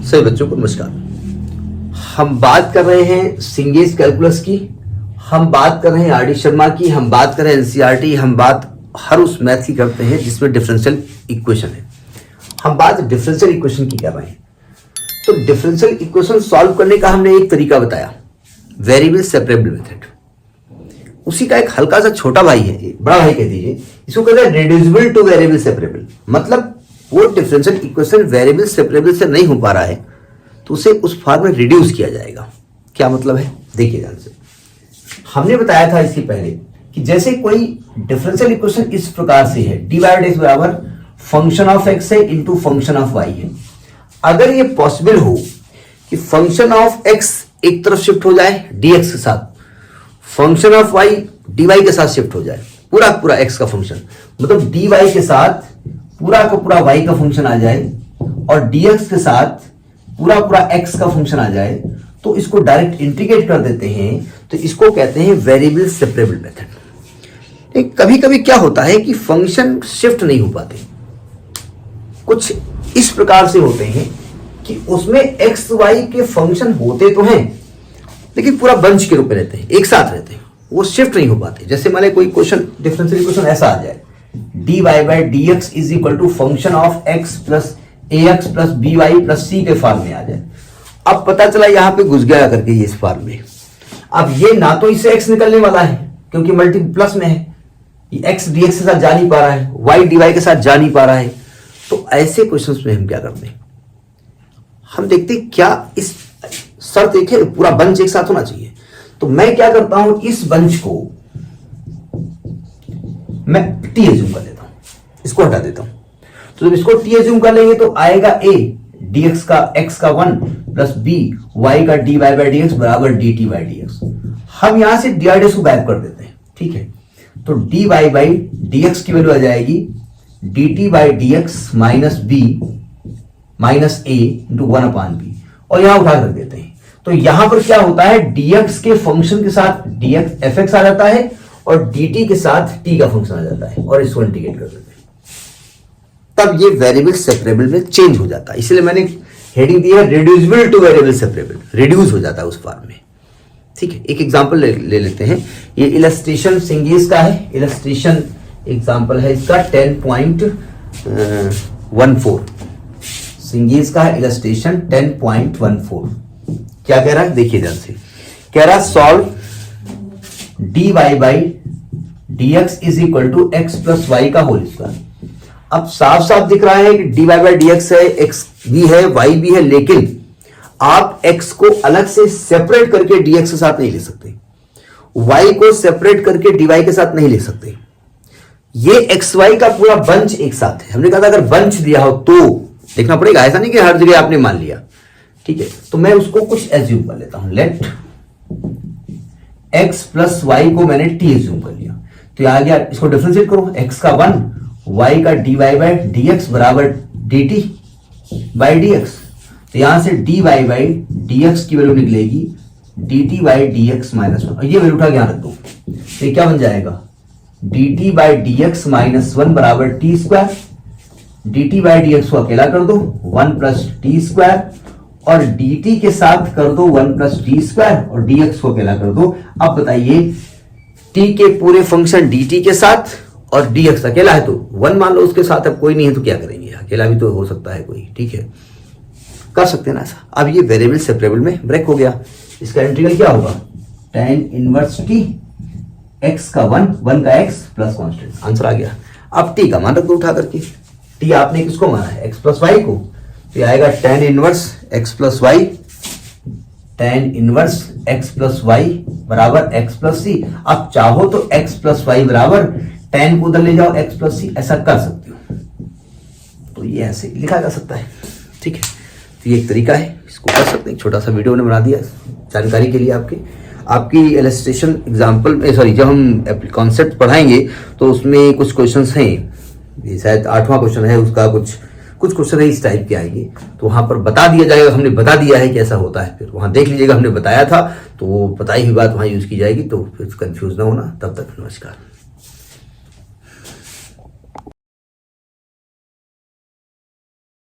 सभी बच्चों को नमस्कार। हम बात कर रहे हैं सिंगेज कैलकुलस की, हम बात कर रहे हैं आर डी शर्मा की, हम बात कर रहे हैं एनसीईआरटी, हम बात हर उस मैथ की करते हैं जिसमें डिफरेंशियल इक्वेशन है। हम बात डिफरेंशियल इक्वेशन की कर रहे हैं। तो डिफरेंशियल इक्वेशन सॉल्व करने का हमने एक तरीका बताया, वेरिएबल सेपरेबल मेथड। उसी का एक हल्का सा छोटा भाई है, बड़ा भाई कह दीजिए, इसको कहते हैं रिड्यूसिबल टू वेरिएबल सेपरेबल। मतलब वो डिफरेंशियल इक्वेशन वेरिएबल सेपरेबल से नहीं हो पा रहा है तो उसे उस फॉर्म में रिड्यूस किया जाएगा। क्या मतलब है, देखिए ध्यान से। हमने बताया था इसके पहले कि जैसे कोई डिफरेंशियल इक्वेशन इस प्रकार से है, डी बाई एक्स बराबर फंक्शन ऑफ एक्स है इंटू फंक्शन ऑफ वाई है। अगर ये पॉसिबल हो कि फंक्शन ऑफ एक्स एक तरफ शिफ्ट हो जाए डी एक्स के साथ, function of Y D Y के साथ शिफ्ट हो जाए, पूरा पूरा एक्स का फंक्शन, मतलब डी वाई के साथ पूरा का पूरा y का फंक्शन आ जाए और dx के साथ पूरा पूरा x का फंक्शन आ जाए, तो इसको डायरेक्ट इंटीग्रेट कर देते हैं, तो इसको कहते हैं वेरिएबल सेपरेबल मेथड। कभी कभी क्या होता है कि फंक्शन शिफ्ट नहीं हो पाते, कुछ इस प्रकार से होते हैं कि उसमें x y के फंक्शन होते तो हैं लेकिन पूरा बंच के रूप में रहते हैं, एक साथ रहते हैं, वो शिफ्ट नहीं हो पाते। जैसे मान कोई क्वेश्चन डिफरेंशियल इक्वेशन ऐसा आ जाए, dy by D x is equal to function of x plus a x plus b y plus c के फॉर्म में आ जाए। अब पता चला यहां पे घुस गया करके ये इस फॉर्म में। अब ये ना तो इससे x निकलने वाला है क्योंकि मल्टी प्लस में है, ये x dx के साथ जा नहीं पा रहा है, y dy के साथ जा नहीं पा रहा है। तो ऐसे क्वेश्चंस में हम क्या करते हैं, हम देखते हैं क्या इस शर्त एक है, पूरा बंच एक साथ होना चाहिए। तो मैं क्या करता हूं, इस बंच को मैं टी एज्यूम कर लेता हूं, इसको हटा देता हूं। तो जब इसको टी एज्यूम कर लेंगे तो आएगा ए dx का x का 1 प्लस b y का dy बाई डी एक्स बराबर dt बाई डी एक्स। हम यहां से डी आर को बैक कर देते हैं, ठीक है। तो dy बाई डी एक्स की वैल्यू आ जाएगी dt by D X minus B minus A into 1 upon B, और यहां उठा कर देते हैं। तो यहां पर क्या होता है, dx के फंक्शन के साथ dx fx आ जाता है और dt के साथ t का फंक्शन आ जाता है, और इसको इंटीग्रेट कर देते हैं। तब ये वेरिएबल सेपरेबल में चेंज हो जाता है। इसलिए मैंने हेडिंग दी है reducible two variable separable, reduce हो जाता है उस फॉर्म में, ठीक है। एक एग्जांपल ले लेते हैं। ये इलस्ट्रेशन सिंगेज का है, इलस्ट्रेशन एग्जांपल है इसका 10.14 सिंगेज का है, इलस्ट्रेशन 10.14। क्या कह रहा है, देखिए ध्यान से। कह रहा है solve dy by D x is equal to X plus Y का होल स्क्वायर। अब साफ साफ दिख रहा है कि dy बाई डी एक्स है, x भी है, y भी है, लेकिन आप x को अलग से सेपरेट करके dx के साथ नहीं ले सकते, y को सेपरेट करके dy के साथ नहीं ले सकते। ये xy का पूरा बंच एक साथ है। हमने कहा था अगर बंच दिया हो तो देखना पड़ेगा, ऐसा नहीं कि हर जगह आपने मान लिया, ठीक है। तो मैं उसको कुछ एज्यूम कर लेता हूं, लेट x प्लस वाई को मैंने t एज्यूम कर लिया। तो आ गया, इसको डिफरेंशिएट करो, x का 1 y का dy बाई डी एक्स बराबर dt बाई डी एक्स। तो यहां से dy बाई डी एक्स की वैल्यू निकलेगी dt by D X minus 1, और ये वैल्यू उठा के यहां रख दो। तो ये क्या बन जाएगा, dt by D X minus 1 बराबर T square. dt by D x को अकेला कर दो 1 प्लस टी स्क्वायर, और dt के साथ कर दो 1 प्लस टी स्क्वायर, और dx को अकेला कर दो। अब बताइए t के पूरे फंक्शन dt के साथ और dx अकेला है तो 1 मान लो उसके साथ, अब कोई नहीं है तो क्या करेंगे, अकेला भी तो हो सकता है कोई, ठीक है, कर सकते हैं ना ऐसा। अब ये वेरिएबल सेपरेबल में ब्रेक हो गया, इसका इंटीग्रल क्या होगा, tan इनवर्स t x का 1 का x प्लस कॉन्स्टेंट, आंसर आ गया। अब t का मान रख दो उठा करके, t आपने किसको माना है, x प्लस वाई को, तो आएगा tan inverse x plus Y, tan inverse x plus Y बराबर x प्लस सी। अब चाहो तो x प्लस वाई बराबर tan को उधर ले जाओ x प्लस सी, ऐसा कर सकते हो। तो ये ऐसे लिखा जा सकता है, ठीक है। तो ये एक तरीका है, इसको कर सकते हैं। छोटा सा वीडियो ने बना दिया जानकारी के लिए आपकी इलस्ट्रेशन एग्जाम्पल में, सॉरी, जब हम कॉन्सेप्ट पढ़ाएंगे तो उसमें कुछ क्वेश्चंस हैं, शायद 8वां क्वेश्चन है उसका, कुछ क्वेश्चन है इस टाइप के आएंगे, तो वहां पर बता दिया जाएगा, हमने बता दिया है कि ऐसा होता है। फिर वहां देख लीजिएगा, हमने बताया था, तो वो बताई हुई बात वहां यूज की जाएगी, तो फिर कंफ्यूज ना होना। तब तक नमस्कार।